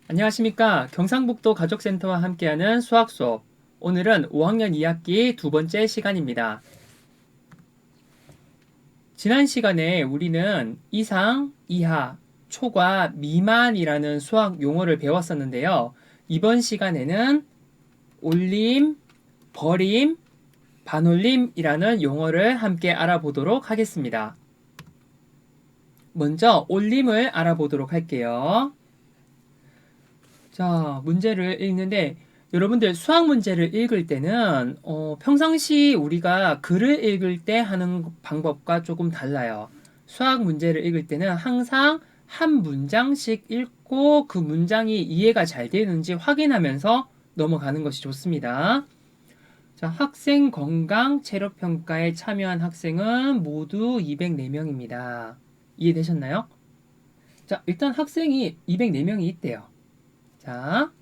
안녕하십니까. 경상북도 가족센터와 함께하는 수학 수업. 오늘은 5학년 2학기 두 번째 시간입니다. 지난 시간에 우리는 이상, 이하, 초과, 미만이라는 수학 용어를 배웠었는데요. 이번 시간에는 올림, 버림, 반올림이라는 용어를 함께 알아보도록 하겠습니다. 먼저 올림을 알아보도록 할게요. 자, 문제를 읽는데 여러분들 수학 문제를 읽을 때는 평상시 우리가 글을 읽을 때 하는 방법과 조금 달라요. 수학 문제를 읽을 때는 항상 한 문장씩 읽고 그 문장이 이해가 잘 되는지 확인하면서 넘어가는 것이 좋습니다. 자, 학생 건강 체력 평가에 참여한 학생은 모두 204명입니다. 이해되셨나요? 자, 일단 학생이 204명이 있대요. 자,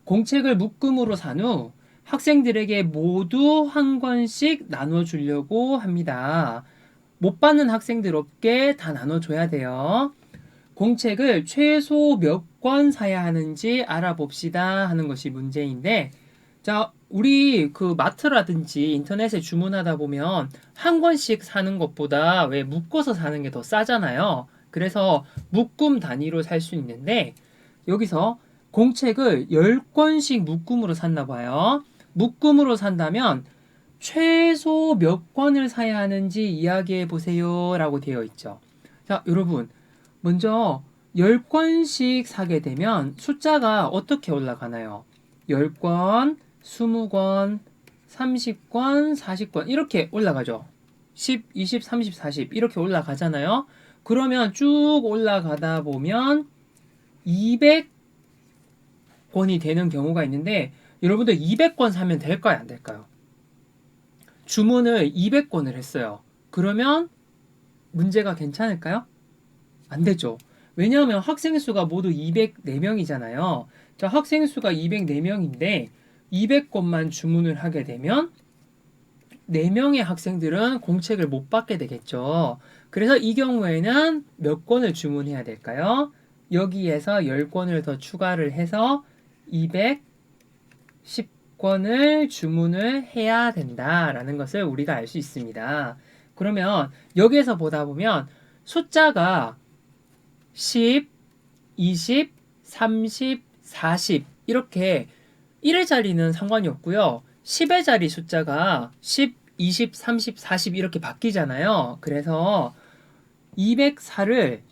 공책을 묶음으로 산 후 학생들에게 모두 한 권씩 나눠주려고 합니다. 못 받는 학생들 없게 다 나눠줘야 돼요. 공책을 최소 몇 권 사야 하는지 알아봅시다 하는 것이 문제인데, 자, 우리 그 마트라든지 인터넷에 주문하다 보면 한 권씩 사는 것보다 왜 묶어서 사는 게 더 싸잖아요. 그래서 묶음 단위로 살 수 있는데, 여기서 공책을 10권씩 묶음으로 샀나 봐요. 묶음으로 산다면 최소 몇 권을 사야 하는지 이야기해 보세요 라고 되어 있죠. 자, 여러분, 먼저 10권씩 사게 되면 숫자가 어떻게 올라가나요? 10권, 20권, 30권, 40권 이렇게 올라가죠. 10, 20, 30, 40 이렇게 올라가잖아요. 그러면 쭉 올라가다 보면 200권이 되는 경우가 있는데 여러분들 200권 사면 될까요? 안 될까요? 주문을 200권을 했어요. 그러면 문제가 괜찮을까요? 안 되죠. 왜냐하면 학생 수가 모두 204명이잖아요. 자, 학생 수가 204명인데 200권만 주문을 하게 되면 4명의 학생들은 공책을 못 받게 되겠죠. 그래서 이 경우에는 몇 권을 주문해야 될까요? 여기에서 10권을 더 추가를 해서 210권을 주문을 해야 된다라는 것을 우리가 알 수 있습니다. 그러면 여기에서 보다 보면 숫자가 10, 20, 30, 40 이렇게 1의 자리는 상관이 없고요. 10의 자리 숫자가 10, 20, 30, 40 이렇게 바뀌잖아요. 그래서 204를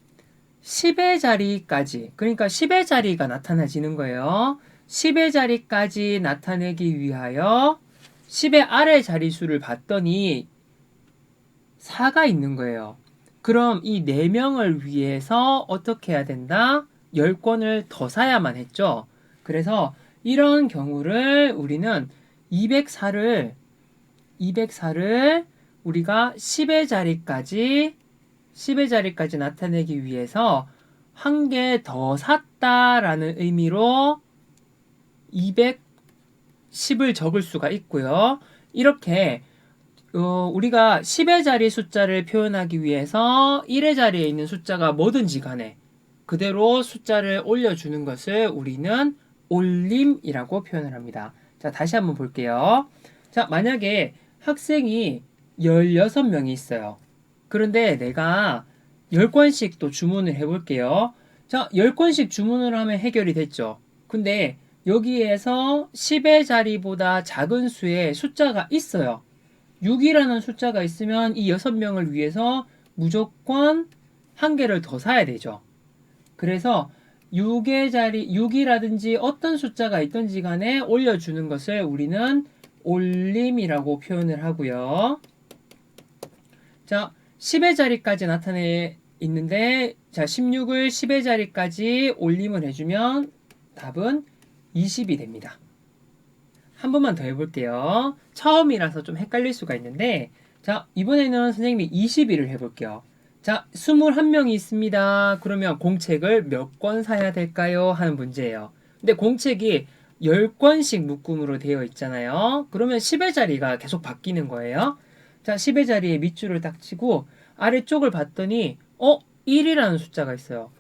10의 자리까지, 그러니까 10의 자리가 나타나지는 거예요. 10의 자리까지 나타내기 위하여 10의 아래 자리수를 봤더니 4가 있는 거예요. 그럼 이 4명을 위해서 어떻게 해야 된다? 10권을 더 사야만 했죠. 그래서 이런 경우를 우리는 204를 우리가 10의 자리까지 나타내기 위해서 한 개 더 샀다라는 의미로 210을 적을 수가 있고요. 이렇게 우리가 10의 자리 숫자를 표현하기 위해서 1의 자리에 있는 숫자가 뭐든지 간에 그대로 숫자를 올려주는 것을 우리는 올림이라고 표현을 합니다. 자, 다시 한번 볼게요. 자, 만약에 학생이 16명이 있어요. 그런데 내가 10권씩 또 주문을 해볼게요. 자, 10권씩 주문을 하면 해결이 됐죠. 근데 여기에서 10의 자리보다 작은 수의 숫자가 있어요. 6이라는 숫자가 있으면 이 6명을 위해서 무조건 한 개를 더 사야 되죠. 그래서 6의 자리, 6이라든지 어떤 숫자가 있든지 간에 올려주는 것을 우리는 올림이라고 표현을 하고요. 자, 10의 자리까지 나타내 있는데, 자, 16을 10의 자리까지 올림을 해주면 답은 20이 됩니다. 한 번만 더 해볼게요. 처음이라서 좀 헷갈릴 수가 있는데, 자, 이번에는 선생님이 21을 해볼게요. 자, 21명이 있습니다. 그러면 공책을 몇 권 사야 될까요? 하는 문제예요. 근데 공책이 10권씩 묶음으로 되어 있잖아요. 그러면 10의 자리가 계속 바뀌는 거예요. 자, 10의 자리에 밑줄을 딱 치고 아래쪽을 봤더니 1이라는 숫자가 있어요.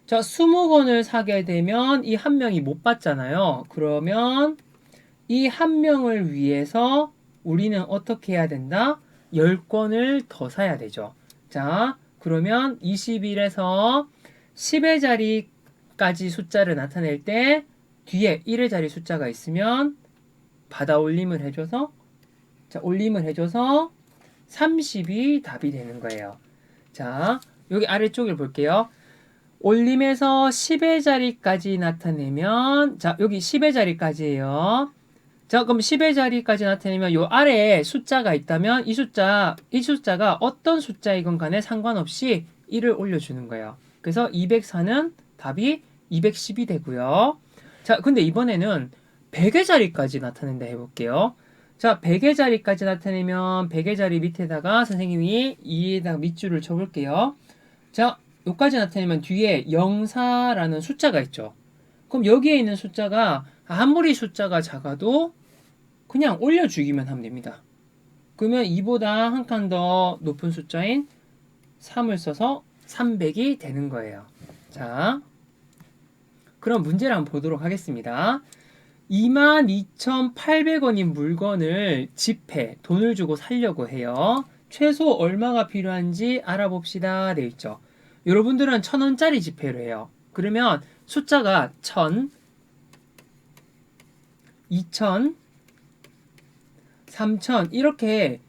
자, 20권을 사게 되면 이 한 명이 못 받잖아요. 그러면 이 한 명을 위해서 우리는 어떻게 해야 된다? 10권을 더 사야 되죠. 자, 그러면 21에서 10의 자리까지 숫자를 나타낼 때 뒤에 1의 자리 숫자가 있으면 받아 올림을 해줘서, 자, 올림을 해줘서 30이 답이 되는 거예요. 자, 여기 아래쪽을 볼게요. 올림에서 10의 자리까지 나타내면, 자, 여기 10의 자리까지예요. 자, 그럼 10의 자리까지 나타내면 요 아래에 숫자가 있다면 이 숫자가 어떤 숫자이건 간에 상관없이 1을 올려주는 거예요. 그래서 204는 답이 210이 되고요. 자, 근데 이번에는 100의 자리까지 나타낸다 해볼게요. 자, 100의 자리까지 나타내면 100의 자리 밑에다가 선생님이 2에다가 밑줄을 쳐볼게요. 자, 여기까지 나타내면 뒤에 04라는 숫자가 있죠. 그럼 여기에 있는 숫자가 아무리 숫자가 작아도 그냥 올려주기만 하면 됩니다. 그러면 2보다 한 칸 더 높은 숫자인 3을 써서 300이 되는 거예요. 자, 그럼 문제를 한번 보도록 하겠습니다. 22,800원인 물건을 지폐, 돈을 주고 사려고 해요. 최소 얼마가 필요한지 알아봅시다. 되어 있죠. 여러분들은 1,000원짜리 지폐로 해요. 그러면 숫자가 1,000, 2,000, 3,000 이렇게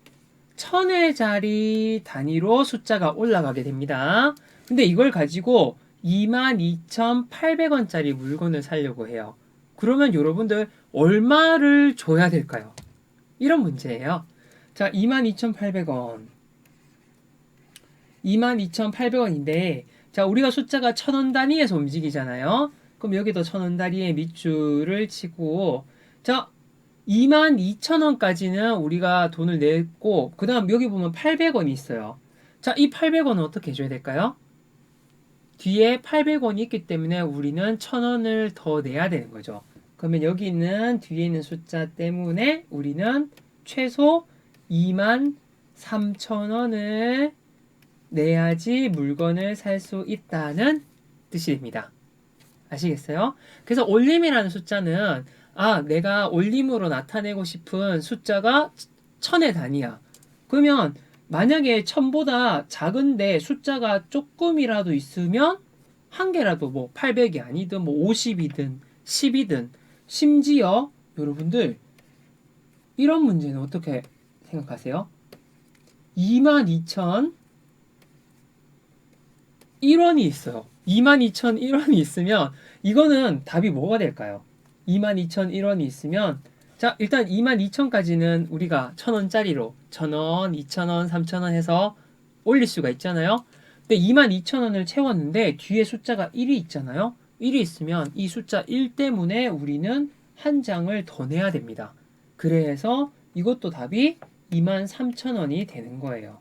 1,000의 자리 단위로 숫자가 올라가게 됩니다. 근데 이걸 가지고 22,800원짜리 물건을 사려고 해요. 그러면 여러분들 얼마를 줘야 될까요? 이런 문제예요. 자, 22,800원. 22,800원인데, 자, 우리가 숫자가 1,000원 단위에서 움직이잖아요. 그럼 여기도 1,000원 단위에 밑줄을 치고, 자, 22,000원까지는 우리가 돈을 냈고, 그 다음 여기 보면 800원이 있어요. 자, 이 800원은 어떻게 해줘야 될까요? 뒤에 800원이 있기 때문에 우리는 1,000원을 더 내야 되는 거죠. 그러면 여기 있는 뒤에 있는 숫자 때문에 우리는 최소 23,000원을 내야지 물건을 살 수 있다는 뜻이 됩니다. 아시겠어요? 그래서 올림이라는 숫자는 내가 올림으로 나타내고 싶은 숫자가 1,000의 단위야. 그러면 만약에 1,000보다 작은데 숫자가 조금이라도 있으면 한 개라도 뭐 800이 아니든 뭐 50이든 10이든 심지어 여러분들 이런 문제는 어떻게 생각하세요? 22,001원이 있어요. 22,001원이 있으면 이거는 답이 뭐가 될까요? 22,001원이 있으면 자, 일단 22,000까지는 우리가 1,000원짜리로 1,000원, 2,000원, 3,000원 해서 올릴 수가 있잖아요. 근데 22,000원을 채웠는데 뒤에 숫자가 1이 있잖아요. 1이 있으면 이 숫자 1 때문에 우리는 한 장을 더 내야 됩니다. 그래서 이것도 답이 23,000원이 되는 거예요.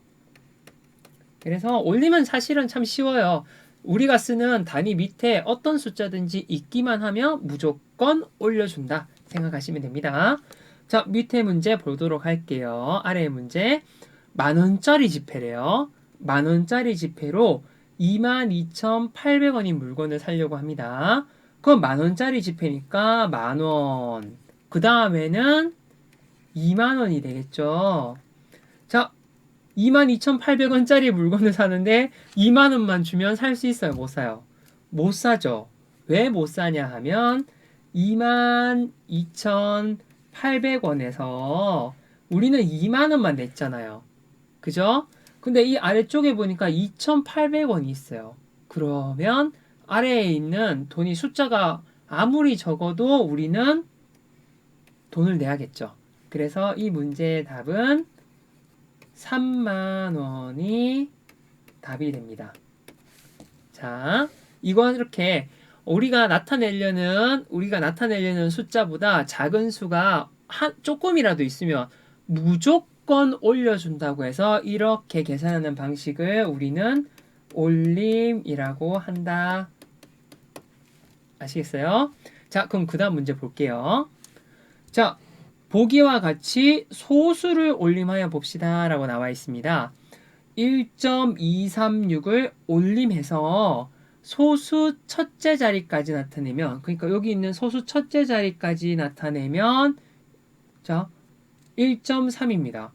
그래서 올리면 사실은 참 쉬워요. 우리가 쓰는 단위 밑에 어떤 숫자든지 있기만 하면 무조건 올려준다 생각하시면 됩니다. 자, 밑에 문제 보도록 할게요. 아래 문제. 10,000원짜리 지폐래요. 10,000원짜리 지폐로 22,800원인 물건을 사려고 합니다. 그럼 10,000원짜리 지폐니까 10,000원. 그 다음에는 20,000원이 되겠죠. 자, 22,800원짜리 물건을 사는데 20,000원만 주면 살 수 있어요? 못 사요? 못 사죠. 왜 못 사냐 하면 22,800원에서 우리는 20,000원만 냈잖아요. 그죠? 근데 이 아래쪽에 보니까 2,800원이 있어요. 그러면 아래에 있는 돈이 숫자가 아무리 적어도 우리는 돈을 내야겠죠. 그래서 이 문제의 답은 30,000원이 답이 됩니다. 자, 이건 이렇게 우리가 나타내려는 숫자보다 작은 수가 조금이라도 있으면 무조건 올려준다고 해서 이렇게 계산하는 방식을 우리는 올림이라고 한다. 아시겠어요? 자, 그럼 그 다음 문제 볼게요. 자, 보기와 같이 소수를 올림하여 봅시다 라고 나와 있습니다. 1.236을 올림해서 소수 첫째 자리까지 나타내면, 그러니까 여기 있는 소수 첫째 자리까지 나타내면, 자, 1.3입니다.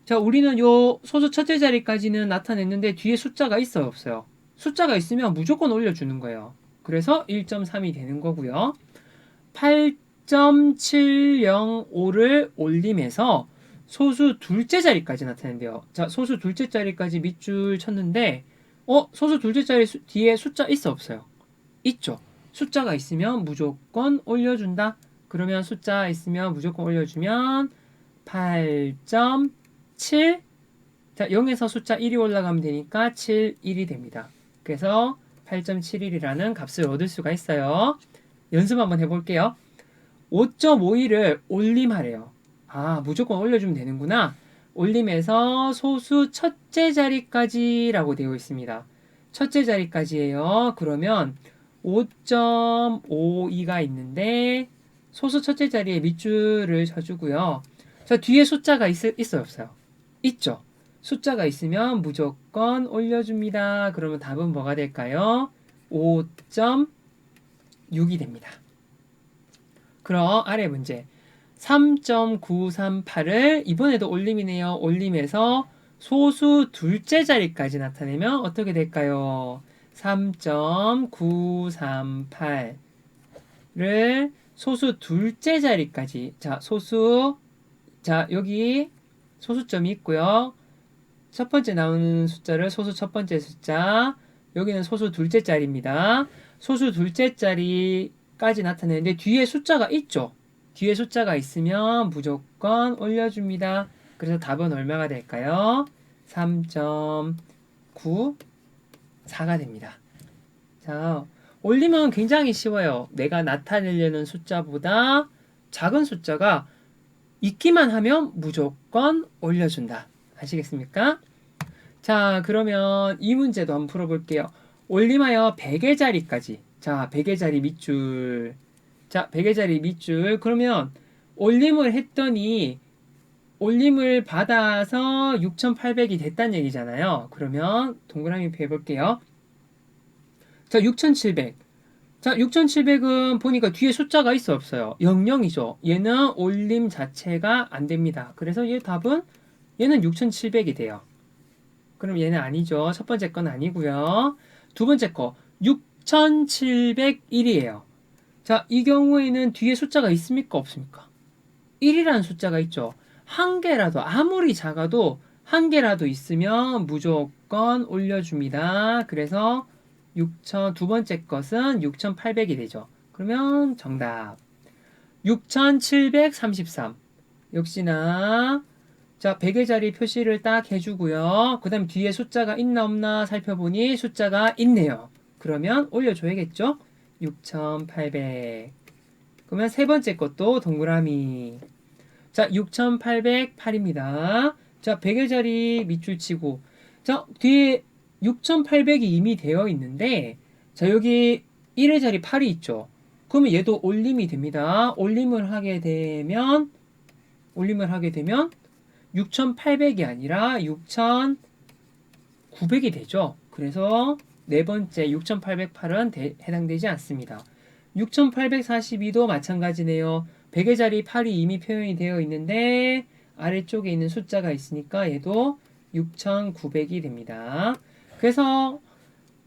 자, 우리는 요 소수 첫째 자리까지는 나타냈는데 뒤에 숫자가 있어요, 없어요? 숫자가 있으면 무조건 올려주는 거예요. 그래서 1.3이 되는 거고요. 8.705를 올림해서 소수 둘째 자리까지 나타낸대요. 자, 소수 둘째 자리까지 밑줄 쳤는데, 소수 둘째 자리 뒤에 숫자 있어, 없어요? 있죠. 숫자가 있으면 무조건 올려준다. 그러면 숫자 있으면 무조건 올려주면 8.7. 자, 0에서 숫자 1이 올라가면 되니까 7, 1이 됩니다. 그래서 8.71이라는 값을 얻을 수가 있어요. 연습 한번 해볼게요. 5.51을 올림하래요. 아, 무조건 올려주면 되는구나. 올림해서 소수 첫째 자리까지라고 되어 있습니다. 첫째 자리까지예요. 그러면 5.52가 있는데 소수 첫째 자리에 밑줄을 쳐주고요. 자, 뒤에 숫자가 있어요, 없어요? 있죠. 숫자가 있으면 무조건 올려줍니다. 그러면 답은 뭐가 될까요? 5.6이 됩니다. 그럼 아래 문제 3.938을 이번에도 올림이네요. 올림해서 소수 둘째 자리까지 나타내면 어떻게 될까요? 3.938를 소수 둘째 자리까지, 자, 자, 여기 소수점이 있고요. 첫 번째 나오는 숫자를 소수 첫 번째 숫자, 여기는 소수 둘째 자리입니다. 소수 둘째 자리까지 나타내는데 뒤에 숫자가 있죠. 뒤에 숫자가 있으면 무조건 올려줍니다. 그래서 답은 얼마가 될까요? 3.94가 됩니다. 자, 올리면 굉장히 쉬워요. 내가 나타내려는 숫자보다 작은 숫자가 있기만 하면 무조건 올려준다. 아시겠습니까? 자, 그러면 이 문제도 한번 풀어볼게요. 올림하여 100의 자리까지. 자, 100의 자리 밑줄. 자, 100의 자리 밑줄. 그러면 올림을 했더니 올림을 받아서 6,800이 됐다는 얘기잖아요. 그러면 동그라미 해볼게요. 자, 6,700. 자, 6,700은 보니까 뒤에 숫자가 있어, 없어요? 00이죠. 얘는 올림 자체가 안 됩니다. 그래서 얘 답은 얘는 6,700이 돼요. 그럼 얘는 아니죠. 첫 번째 건 아니고요. 두 번째 거 6,701이에요. 자, 이 경우에는 뒤에 숫자가 있습니까? 없습니까? 1이라는 숫자가 있죠. 한 개라도 아무리 작아도 한 개라도 있으면 무조건 올려줍니다. 그래서 6,000 두 번째 것은 6,800이 되죠. 그러면 정답 6,733. 역시나 자, 100의 자리 표시를 딱 해주고요. 그 다음 뒤에 숫자가 있나 없나 살펴보니 숫자가 있네요. 그러면 올려줘야겠죠? 6,800. 그러면 세 번째 것도 동그라미. 자, 6,808입니다. 자, 100의 자리 밑줄 치고. 자, 뒤에 6,800이 이미 되어 있는데, 자, 여기 1의 자리 8이 있죠? 그러면 얘도 올림이 됩니다. 올림을 하게 되면 6,800이 아니라 6,900이 되죠. 그래서 네 번째 6,808은 해당되지 않습니다. 6,842도 마찬가지네요. 100의 자리 8이 이미 표현이 되어 있는데 아래쪽에 있는 숫자가 있으니까 얘도 6,900이 됩니다. 그래서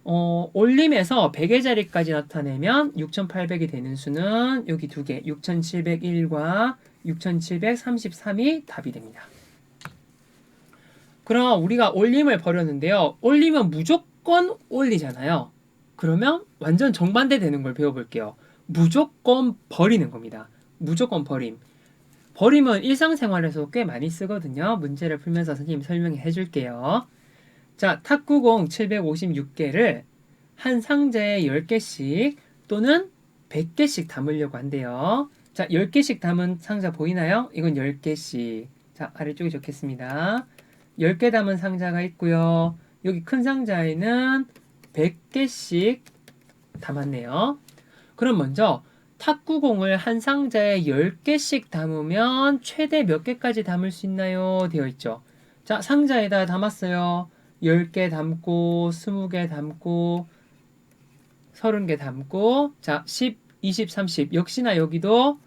올림에서 100의 자리까지 나타내면 6,800이 되는 수는 여기 두 개, 6,701과 6,733이 답이 됩니다. 그럼 우리가 올림을 버렸는데요. 올리면 무조건 올리잖아요. 그러면 완전 정반대 되는 걸 배워볼게요. 무조건 버리는 겁니다. 무조건 버림. 버림은 일상생활에서 꽤 많이 쓰거든요. 문제를 풀면서 선생님이 설명해 줄게요. 자, 탁구공 756개를 한 상자에 10개씩 또는 100개씩 담으려고 한대요. 자, 10개씩 담은 상자 보이나요? 이건 10개씩. 자, 아래쪽에 적겠습니다. 10개 담은 상자가 있고요. 여기 큰 상자에는 100개씩 담았네요. 그럼 먼저 탁구공을 한 상자에 10개씩 담으면 최대 몇 개까지 담을 수 있나요? 되어 있죠. 자, 상자에다 담았어요. 10개 담고 20개 담고 30개 담고 자 10, 20, 30 역시나 여기도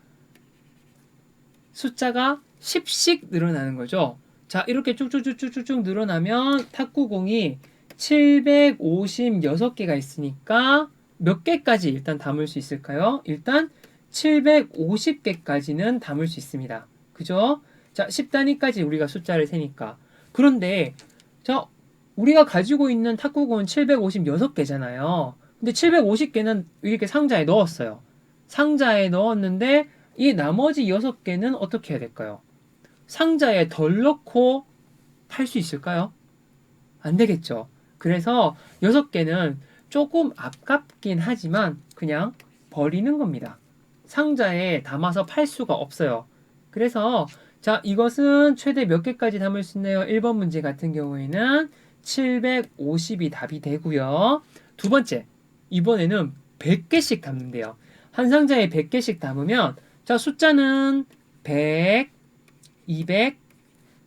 숫자가 10씩 늘어나는 거죠. 자 이렇게 쭉쭉쭉쭉쭉 늘어나면 탁구공이 756개가 있으니까 몇 개까지 일단 담을 수 있을까요? 일단 750개까지는 담을 수 있습니다. 그죠? 자 10단위까지 우리가 숫자를 세니까 그런데 자 우리가 가지고 있는 탁구공은 756개잖아요. 근데 750개는 이렇게 상자에 넣었어요. 상자에 넣었는데 이 나머지 6개는 어떻게 해야 될까요? 상자에 덜 넣고 팔 수 있을까요? 안 되겠죠. 그래서 6개는 조금 아깝긴 하지만 그냥 버리는 겁니다. 상자에 담아서 팔 수가 없어요. 그래서 자 이것은 최대 몇 개까지 담을 수 있나요? 1번 문제 같은 경우에는 750이 답이 되고요. 두 번째, 이번에는 100개씩 담는데요. 한 상자에 100개씩 담으면 자 숫자는 100, 200,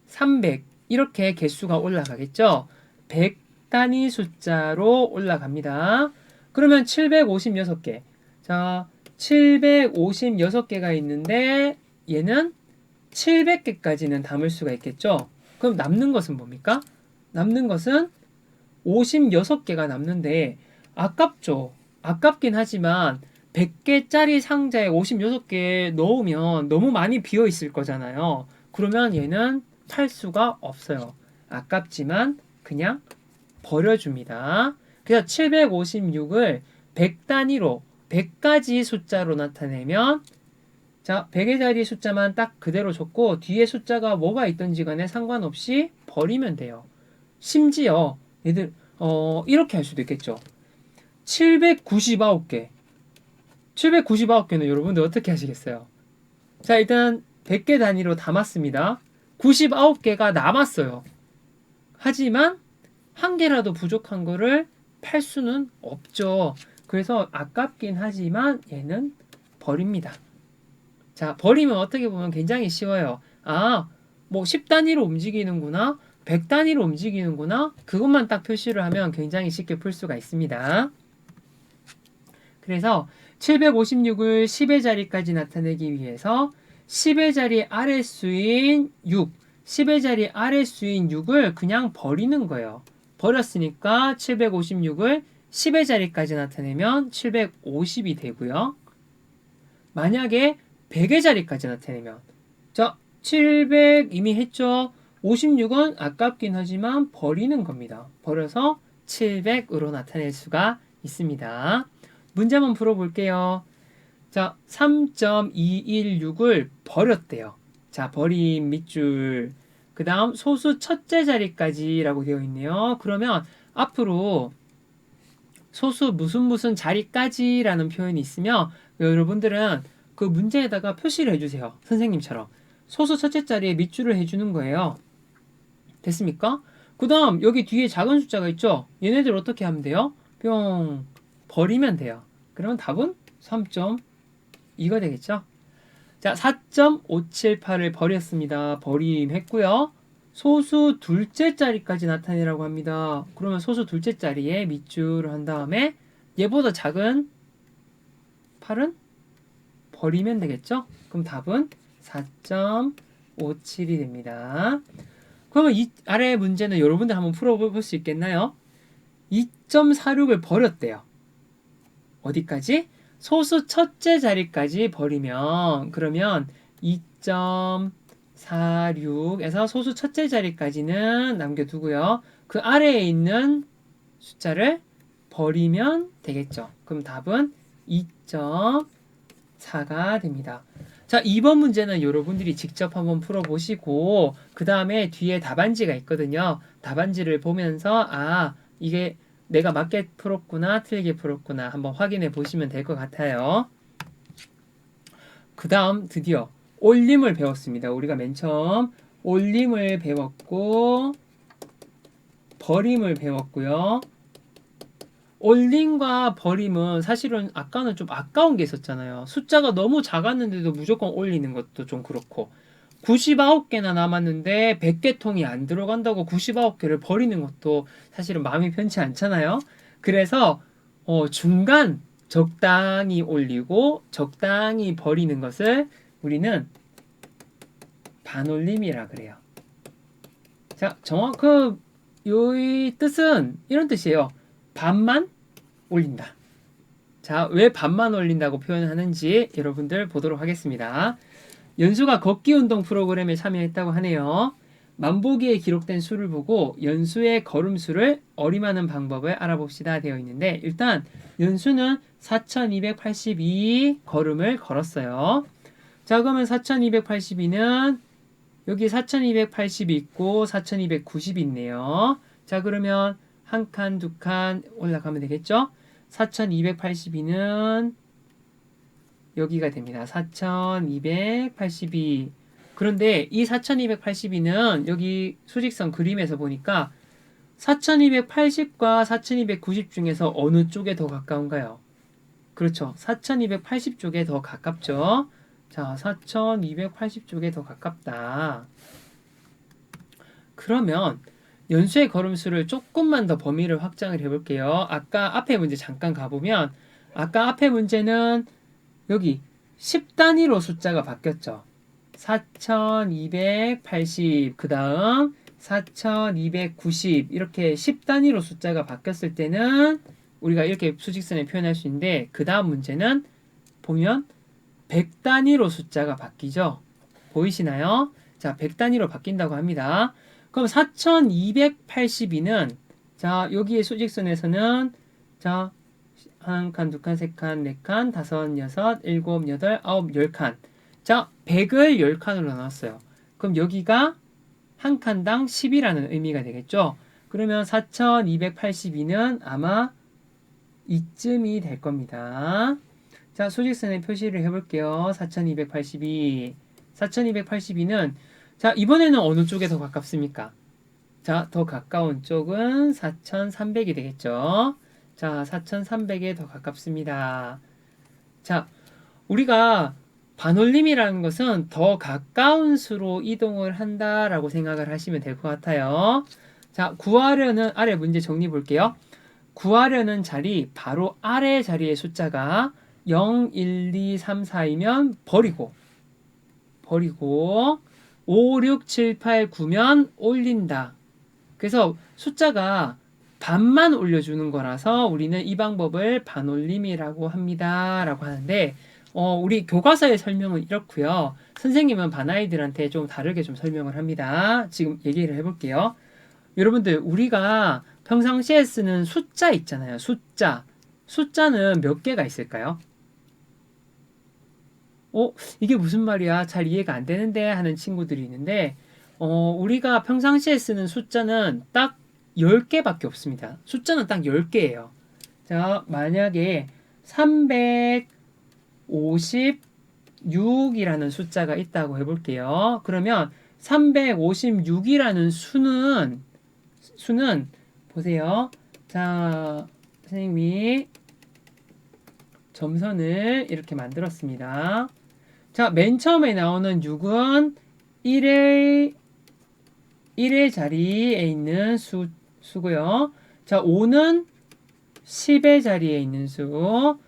300 이렇게 개수가 올라가겠죠. 100단위 숫자로 올라갑니다. 그러면 756개. 자, 756개가 있는데 얘는 700개까지는 담을 수가 있겠죠. 그럼 남는 것은 뭡니까? 남는 것은 56개가 남는데 아깝죠. 아깝긴 하지만 100개짜리 상자에 56개 넣으면 너무 많이 비어 있을 거잖아요. 그러면 얘는 팔 수가 없어요. 아깝지만 그냥 버려줍니다. 그래서 756을 100단위로 100가지 숫자로 나타내면 자 100의 자리 숫자만 딱 그대로 줬고 뒤에 숫자가 뭐가 있든지 간에 상관없이 버리면 돼요. 심지어 얘들 이렇게 할 수도 있겠죠. 799개 799개는 여러분들 어떻게 하시겠어요? 자 일단 100개 단위로 담았습니다. 99개가 남았어요. 하지만 한 개라도 부족한 거를 팔 수는 없죠. 그래서 아깝긴 하지만 얘는 버립니다. 자 버리면 어떻게 보면 굉장히 쉬워요. 아 뭐 10단위로 움직이는구나 100단위로 움직이는구나 그것만 딱 표시를 하면 굉장히 쉽게 풀 수가 있습니다. 그래서 756을 10의 자리까지 나타내기 위해서 10의 자리 아랫수인 6, 10의 자리 아랫수인 6을 그냥 버리는 거예요. 버렸으니까 756을 10의 자리까지 나타내면 750이 되고요. 만약에 100의 자리까지 나타내면 자, 700 이미 했죠. 56은 아깝긴 하지만 버리는 겁니다. 버려서 700으로 나타낼 수가 있습니다. 문제 한번 풀어볼게요. 자, 3.216을 버렸대요. 자, 버린 밑줄. 그 다음 소수 첫째 자리까지라고 되어 있네요. 그러면 앞으로 소수 무슨 자리까지라는 표현이 있으면 여러분들은 그 문제에다가 표시를 해주세요. 선생님처럼. 소수 첫째 자리에 밑줄을 해주는 거예요. 됐습니까? 그 다음 여기 뒤에 작은 숫자가 있죠? 얘네들 어떻게 하면 돼요? 뿅 버리면 돼요. 그러면 답은 3.2가 되겠죠? 자, 4.578을 버렸습니다. 버림했고요. 소수 둘째 자리까지 나타내라고 합니다. 그러면 소수 둘째 자리에 밑줄을 한 다음에 얘보다 작은 8은 버리면 되겠죠? 그럼 답은 4.57이 됩니다. 그러면 이 아래 문제는 여러분들 한번 풀어볼 수 있겠나요? 2.46을 버렸대요. 어디까지? 소수 첫째 자리까지 버리면 그러면 2.46에서 소수 첫째 자리까지는 남겨두고요. 그 아래에 있는 숫자를 버리면 되겠죠. 그럼 답은 2.4가 됩니다. 자, 2번 문제는 여러분들이 직접 한번 풀어보시고 그 다음에 뒤에 답안지가 있거든요. 답안지를 보면서 아, 이게 내가 맞게 풀었구나 틀리게 풀었구나 한번 확인해 보시면 될 것 같아요. 그 다음 드디어 올림을 배웠습니다. 우리가 맨 처음 올림을 배웠고 버림을 배웠고요. 올림과 버림은 사실은 아까는 좀 아까운 게 있었잖아요. 숫자가 너무 작았는데도 무조건 올리는 것도 좀 그렇고 99개나 남았는데 100개 통이 안 들어간다고 99개를 버리는 것도 사실은 마음이 편치 않잖아요. 그래서 중간 적당히 올리고 적당히 버리는 것을 우리는 반올림이라 그래요. 자, 요의 뜻은 이런 뜻이에요. 반만 올린다. 자, 왜 반만 올린다고 표현하는지 여러분들 보도록 하겠습니다. 연수가 걷기 운동 프로그램에 참여했다고 하네요. 만보기에 기록된 수를 보고 연수의 걸음수를 어림하는 방법을 알아봅시다 되어 있는데, 일단 연수는 4282 걸음을 걸었어요. 자, 그러면 4282는 여기 4280이 있고 4290이 있네요. 자, 그러면 한 칸, 두 칸 올라가면 되겠죠? 4282는 여기가 됩니다. 4282. 그런데 이 4282는 여기 수직선 그림에서 보니까 4280과 4290 중에서 어느 쪽에 더 가까운가요? 그렇죠. 4280 쪽에 더 가깝죠. 자, 4280 쪽에 더 가깝다. 그러면 연수의 걸음수를 조금만 더 범위를 확장을 해볼게요. 아까 앞에 문제 잠깐 가보면, 아까 앞에 문제는 여기 10단위로 숫자가 바뀌었죠. 4280, 그 다음 4290, 이렇게 10단위로 숫자가 바뀌었을 때는 우리가 이렇게 수직선에 표현할 수 있는데, 그 다음 문제는 보면 100단위로 숫자가 바뀌죠. 보이시나요? 자, 100단위로 바뀐다고 합니다. 그럼 4282는 자, 여기에 수직선에서는 자, 한 칸, 두 칸, 세 칸, 네 칸, 다섯, 여섯, 일곱, 여덟, 아홉, 열 칸. 자, 100을 10칸으로 나눴어요. 그럼 여기가 한 칸당 10이라는 의미가 되겠죠. 그러면 4282는 아마 이쯤이 될 겁니다. 자, 수직선에 표시를 해볼게요. 4282. 4282는 자, 이번에는 어느 쪽에 더 가깝습니까? 자, 더 가까운 쪽은 4300이 되겠죠. 자, 4300에 더 가깝습니다. 자, 우리가 반올림이라는 것은 더 가까운 수로 이동을 한다라고 생각을 하시면 될 것 같아요. 자, 구하려는 아래 문제 정리 볼게요. 구하려는 자리 바로 아래 자리의 숫자가 0, 1, 2, 3, 4이면 버리고 5, 6, 7, 8, 9면 올린다. 그래서 숫자가 반만 올려주는 거라서 우리는 이 방법을 반올림이라고 합니다. 라고 하는데 우리 교과서의 설명은 이렇고요. 선생님은 반아이들한테 좀 다르게 좀 설명을 합니다. 지금 얘기를 해볼게요. 여러분들 우리가 평상시에 쓰는 숫자 있잖아요. 숫자는 몇 개가 있을까요? 이게 무슨 말이야? 잘 이해가 안 되는데 하는 친구들이 있는데 우리가 평상시에 쓰는 숫자는 딱 10개밖에 없습니다. 숫자는 딱 10개예요. 자, 만약에 356이라는 숫자가 있다고 해볼게요. 그러면 356이라는 수는 보세요. 자, 선생님이 점선을 이렇게 만들었습니다. 자, 맨 처음에 나오는 6은 1의 자리에 있는 수고요. 자, 5는 10의 자리에 있는 수,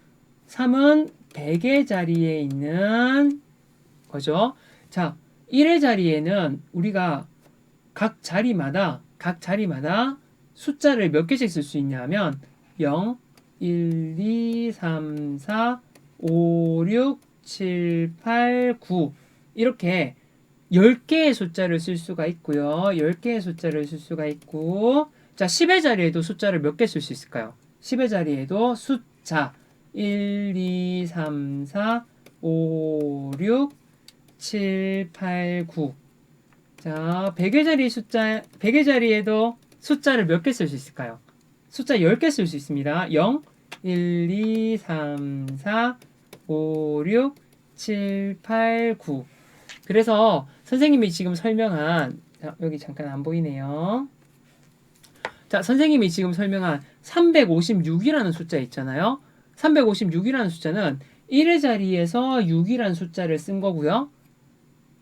3은 100의 자리에 있는 거죠. 자, 1의 자리에는 우리가 각 자리마다 숫자를 몇 개씩 쓸 수 있냐면 0, 1, 2, 3, 4, 5, 6, 7, 8, 9 이렇게 10개의 숫자를 쓸 수가 있고요. 10개의 숫자를 쓸 수가 있고 자, 10의 자리에도 숫자를 몇 개 쓸 수 있을까요? 10의 자리에도 숫자 1, 2, 3, 4, 5, 6, 7, 8, 9 자, 100의 자리에도 숫자를 몇 개 쓸 수 있을까요? 숫자 10개 쓸 수 있습니다. 0, 1, 2, 3, 4, 5, 6, 7, 8, 9 그래서 선생님이 지금 설명한 자, 여기 잠깐 안 보이네요. 자, 선생님이 지금 설명한 356이라는 숫자 있잖아요. 356이라는 숫자는 1의 자리에서 6이라는 숫자를 쓴 거고요.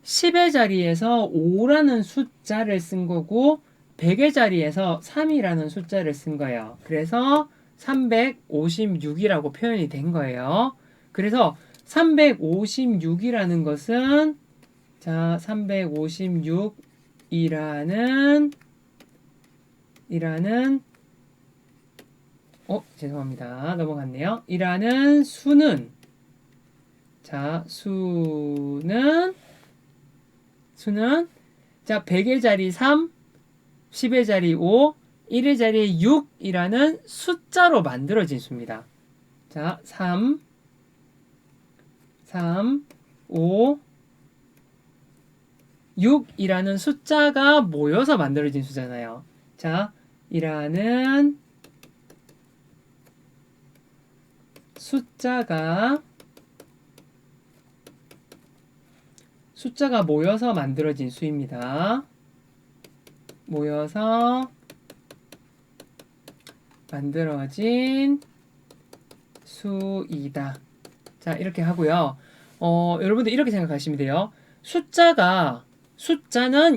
10의 자리에서 5라는 숫자를 쓴 거고 100의 자리에서 3이라는 숫자를 쓴 거예요. 그래서 356이라고 표현이 된 거예요. 그래서 356이라는 것은 자, 356이라는 죄송합니다. 넘어갔네요. 이라는 수는 자, 수는 자, 100의 자리 3, 10의 자리 5, 1의 자리 6이라는 숫자로 만들어진 수입니다. 자, 3, 5, 6이라는 숫자가 모여서 만들어진 수잖아요. 자, 이라는 숫자가 모여서 만들어진 수입니다. 모여서 만들어진 수이다. 자, 이렇게 하고요. 여러분들 이렇게 생각하시면 돼요. 숫자는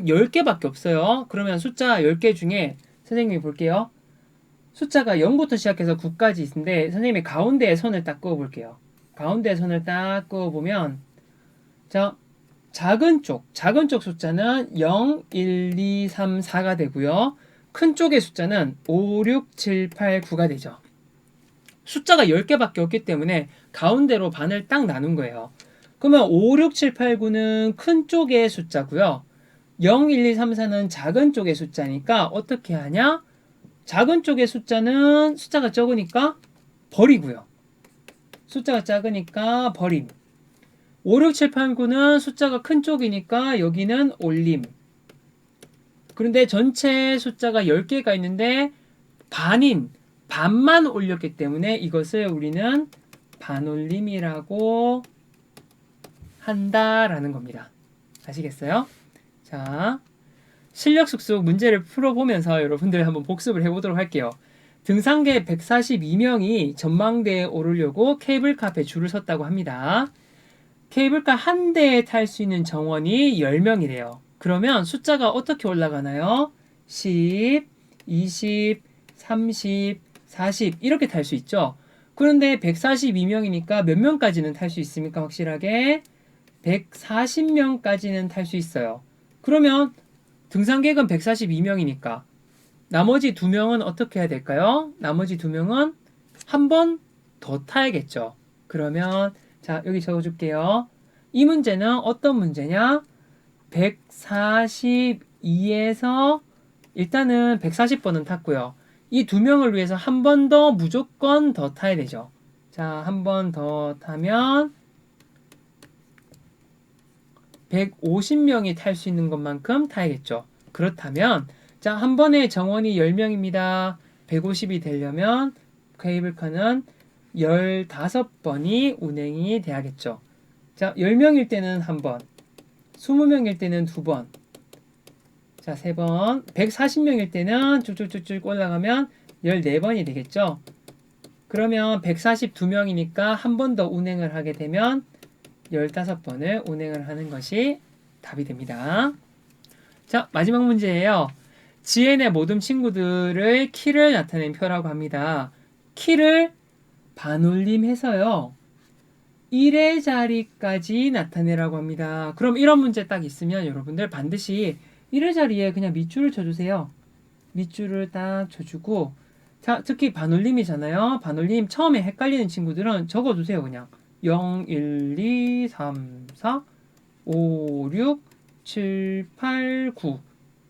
10개밖에 없어요. 그러면 숫자 10개 중에 선생님이 볼게요. 숫자가 0부터 시작해서 9까지 있는데 선생님이 가운데에 선을 딱 그어 볼게요. 가운데에 선을 딱 그어 보면 자, 작은 쪽 숫자는 0, 1, 2, 3, 4가 되고요. 큰 쪽의 숫자는 5, 6, 7, 8, 9가 되죠. 숫자가 10개밖에 없기 때문에 가운데로 반을 딱 나눈 거예요. 그러면 5, 6, 7, 8, 9는 큰 쪽의 숫자고요. 0, 1, 2, 3, 4는 작은 쪽의 숫자니까 어떻게 하냐? 작은 쪽의 숫자는 숫자가 적으니까 버리고요. 숫자가 작으니까 버림. 5, 6, 7, 8, 9는 숫자가 큰 쪽이니까 여기는 올림. 그런데 전체 숫자가 10개가 있는데 반만 올렸기 때문에 이것을 우리는 반올림이라고 한다라는 겁니다. 아시겠어요? 자, 실력 숙소 문제를 풀어보면서 여러분들 한번 복습을 해보도록 할게요. 등산객 142명이 전망대에 오르려고 케이블카 앞에 줄을 섰다고 합니다. 케이블카 한 대에 탈 수 있는 정원이 10명이래요. 그러면 숫자가 어떻게 올라가나요? 10, 20, 30, 40 이렇게 탈 수 있죠. 그런데 142명이니까 몇 명까지는 탈 수 있습니까? 확실하게 140명까지는 탈 수 있어요. 그러면 등산객은 142명이니까 나머지 2명은 어떻게 해야 될까요? 나머지 2명은 한 번 더 타야겠죠. 그러면 자, 여기 적어줄게요. 이 문제는 어떤 문제냐? 142에서 일단은 140번은 탔고요. 이 2명을 위해서 한 번 더 무조건 더 타야 되죠. 자, 한 번 더 타면 150명이 탈 수 있는 것만큼 타야겠죠. 그렇다면 자, 한 번에 정원이 10명입니다. 150이 되려면 케이블카는 15번이 운행이 돼야겠죠. 자, 10명일 때는 한 번, 20명일 때는 2번, 자, 3번, 140명일 때는 쭉쭉쭉쭉 올라가면 14번이 되겠죠. 그러면 142명이니까 한 번 더 운행을 하게 되면 15번을 운행을 하는 것이 답이 됩니다. 자, 마지막 문제예요. 지엔의 모든 친구들의 키를 나타낸 표라고 합니다. 키를 반올림해서요. 1의 자리까지 나타내라고 합니다. 그럼 이런 문제 딱 있으면 여러분들 반드시 1의 자리에 그냥 밑줄을 쳐주세요. 밑줄을 딱 쳐주고 자, 특히 반올림이잖아요. 반올림 처음에 헷갈리는 친구들은 적어두세요. 그냥 0, 1, 2, 3, 4, 5, 6, 7, 8, 9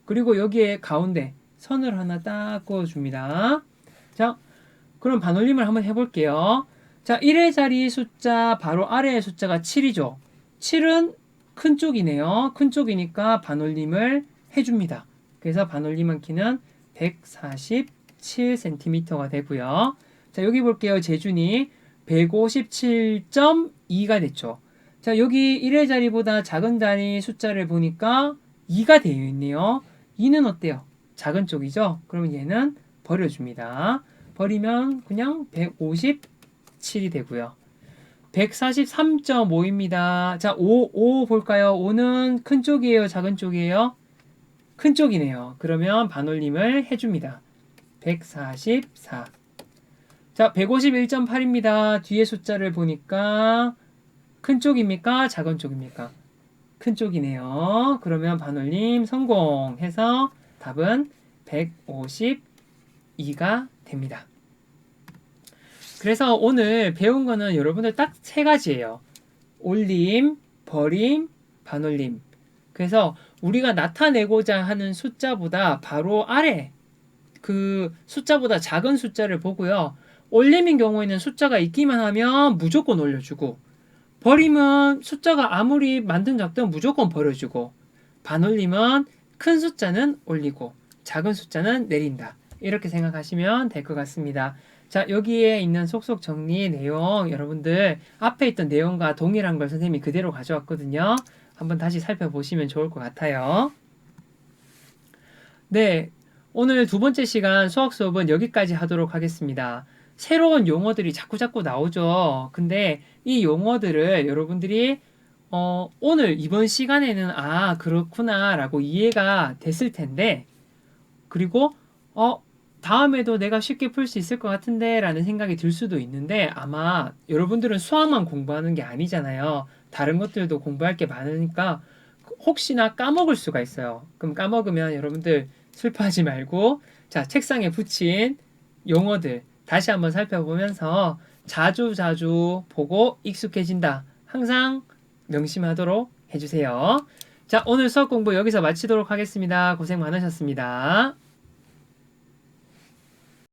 그리고 여기에 가운데 선을 하나 딱 그어줍니다. 자, 그럼 반올림을 한번 해볼게요. 자, 1의 자리 숫자 바로 아래의 숫자가 7이죠. 7은 큰 쪽이네요. 큰 쪽이니까 반올림을 해줍니다. 그래서 반올림한 키는 147cm가 되고요. 자, 여기 볼게요. 재준이 157.2가 됐죠. 자, 여기 1의 자리보다 작은 단위 숫자를 보니까 2가 되어 있네요. 2는 어때요? 작은 쪽이죠? 그러면 얘는 버려줍니다. 버리면 그냥 157이 되고요. 143.5입니다. 자, 5 볼까요? 5는 큰 쪽이에요? 작은 쪽이에요? 큰 쪽이네요. 그러면 반올림을 해줍니다. 144. 자, 151.8입니다. 뒤에 숫자를 보니까 큰 쪽입니까? 작은 쪽입니까? 큰 쪽이네요. 그러면 반올림 성공해서 답은 152가 됩니다. 그래서 오늘 배운 거는 여러분들 딱 세 가지예요. 올림, 버림, 반올림. 그래서 우리가 나타내고자 하는 숫자보다 바로 아래 그 숫자보다 작은 숫자를 보고요. 올림인 경우에는 숫자가 있기만 하면 무조건 올려주고, 버림은 숫자가 아무리 많든 작든 무조건 버려주고, 반올림은 큰 숫자는 올리고 작은 숫자는 내린다. 이렇게 생각하시면 될 것 같습니다. 자, 여기에 있는 속속 정리 내용 여러분들 앞에 있던 내용과 동일한 걸 선생님이 그대로 가져왔거든요. 한번 다시 살펴보시면 좋을 것 같아요. 네, 오늘 두 번째 시간 수학 수업은 여기까지 하도록 하겠습니다. 새로운 용어들이 자꾸자꾸 나오죠. 근데 이 용어들을 여러분들이 오늘 이번 시간에는 아, 그렇구나 라고 이해가 됐을 텐데, 그리고 다음에도 내가 쉽게 풀 수 있을 것 같은데 라는 생각이 들 수도 있는데, 아마 여러분들은 수학만 공부하는 게 아니잖아요. 다른 것들도 공부할 게 많으니까 혹시나 까먹을 수가 있어요. 그럼 까먹으면 여러분들 슬퍼하지 말고, 자, 책상에 붙인 용어들 다시 한번 살펴보면서 자주 보고 익숙해진다. 항상 명심하도록 해주세요. 자, 오늘 수학 공부 여기서 마치도록 하겠습니다. 고생 많으셨습니다.